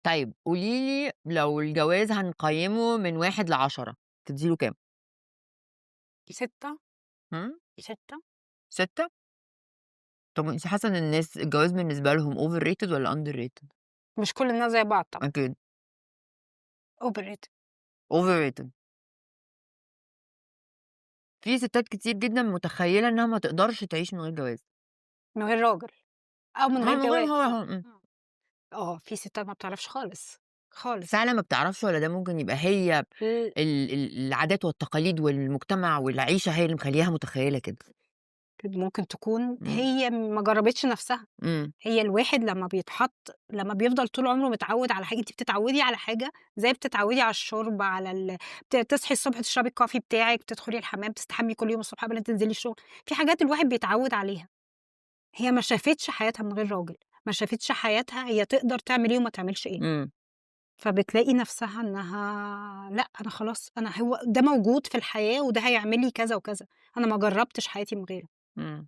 طيب قولي لي لو الجواز هنقيّمه من 1 ل10 تدّي له كام؟ 6، إمم، 6. 6؟ طب وأنتِ حاسة إن الناس الجواز بالنسبة لهم overrated والّا underrated؟ مش كل الناس زي بعض طبعًا. أكيد overrated. overrated. في ستات كتير جدًا متخيّلة إنها ما تقدرش تعيش من غير جواز. من غير راجل أو من غير من غير جواز. هو إمم. في ستات ما بتعرفش خالص، خالص. فعلًا ما بتعرفش والّا ده ممكن يبقى هي ل العادات والتقاليد والمجتمع والعيشة هي اللي مخلّياها متخيّلة كده؟ ممكن تكون إمم، هي ما جرّبتش نفسها. إمم، هي الواحد لمّا بيفضل طول عمره متعوّد على حاجة، أنتِ بتتعوّدي على حاجة زي بتتعوّدي على الشرب، على تصحي الصبح تشربي الكوفي بتاعِك، تدخلي الحمام، تستحمي كل يوم الصبح قبل ما تنزلي الشغل. في حاجات الواحد بيتعوّد عليها. هي ما شافتش حياتها من غير راجل، ما شافتش حياتها هي تقدر تعمل إيه وما تعملش إيه. إمم، فبتلاقي نفسها إنها لأ، أنا خلاص هو ده موجود في الحياة وده هيعمل لي كذا وكذا، أنا ما جرّبتش حياتي من غيره. إمم.